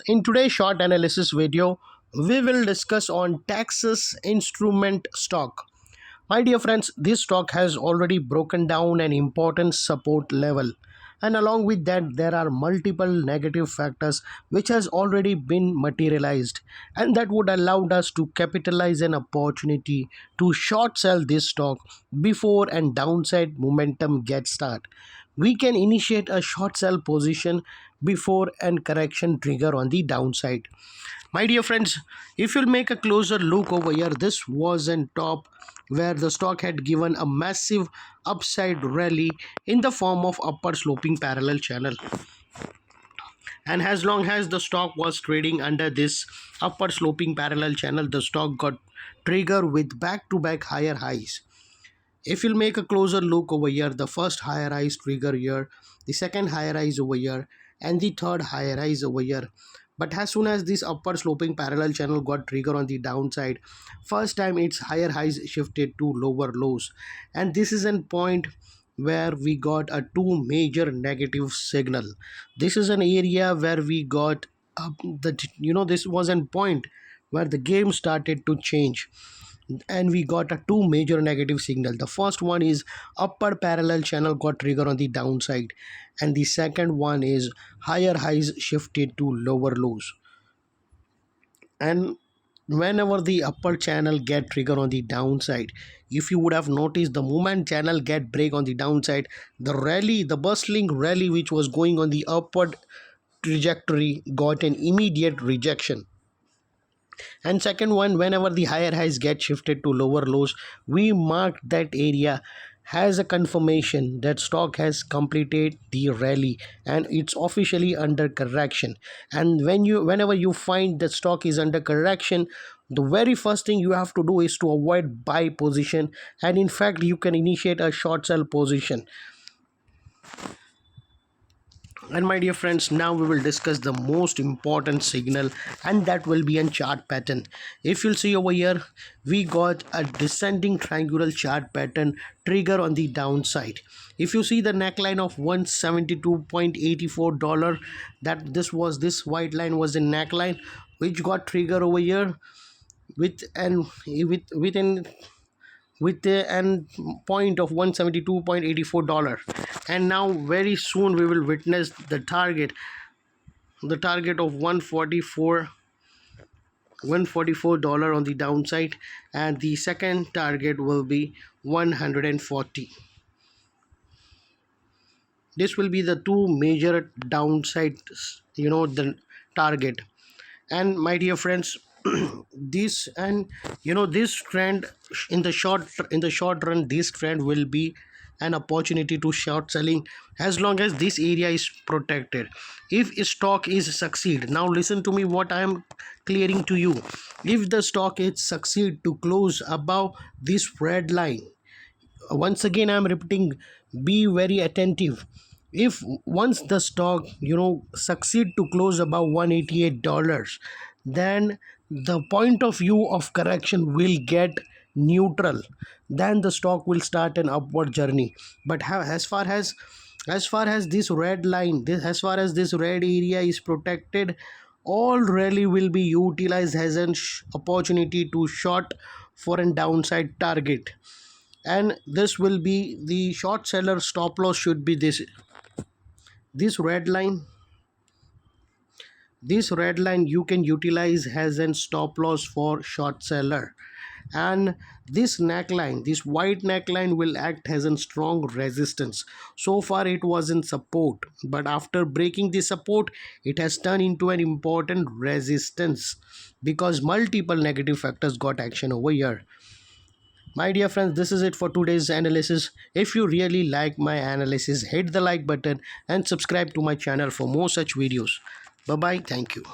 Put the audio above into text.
In today's short analysis video, we will discuss on Texas Instrument stock. My dear friends, this stock has already broken down an important support level, and along with that there are multiple negative factors which has already been materialized, and that would allow us to capitalize an opportunity to short sell this stock before and downside momentum gets start. We can initiate a short sell position before and correction trigger on the downside. My dear friends, if you'll make a closer look over here, this was in top where the stock had given a massive upside rally in the form of upper sloping parallel channel. And as long as the stock was trading under this upper sloping parallel channel, the stock got triggered with back to back higher highs. If you'll make a closer look over here, the first higher rise trigger here, the second higher rise over here, and the third higher rise over here. But as soon as this upper sloping parallel channel got trigger on the downside, first time its higher highs shifted to lower lows, and this is an point where we got a two major negative signal. This is an area where we got this was an point where the game started to change, and we got a two major negative signal. The first one is upper parallel channel got trigger on the downside, and the second one is higher highs shifted to lower lows. And whenever the upper channel get trigger on the downside, if you would have noticed, the moment channel get break on the downside, the bustling rally which was going on the upward trajectory got an immediate rejection. And second one, whenever the higher highs get shifted to lower lows, we mark that area has a confirmation that stock has completed the rally and it's officially under correction. And whenever you find that stock is under correction, the very first thing you have to do is to avoid buy position, and in fact you can initiate a short sell position. And my dear friends, now we will discuss the most important signal, and that will be a chart pattern. If you'll see over here, we got a descending triangular chart pattern trigger on the downside. If you see the neckline of $172.84, that this white line was the neckline which got trigger over here with an with the end point of $172.84. And now very soon we will witness the target of 144 dollar on the downside, and the second target will be 140. This will be the two major downside, the target. And my dear friends, this this trend in the short run, this trend will be an opportunity to short selling as long as this area is protected. If stock is succeed, now listen to me what I am clearing to you. If the stock is succeed to close above this red line, once again I am repeating, be very attentive. If once the stock succeed to close above $188, then the point of view of correction will get neutral, then the stock will start an upward journey. But as far as this red line, as far as this red area is protected, all rally will be utilized as an opportunity to short for a downside target. And this will be the short seller stop loss should be this red line. This red line you can utilize as a stop loss for short seller. And this neckline, this white neckline, will act as a strong resistance. So far it was in support, but after breaking the support, it has turned into an important resistance because multiple negative factors got action over here. My dear friends, this is it for today's analysis. If you really like my analysis, hit the like button and subscribe to my channel for more such videos. Bye bye. Thank you.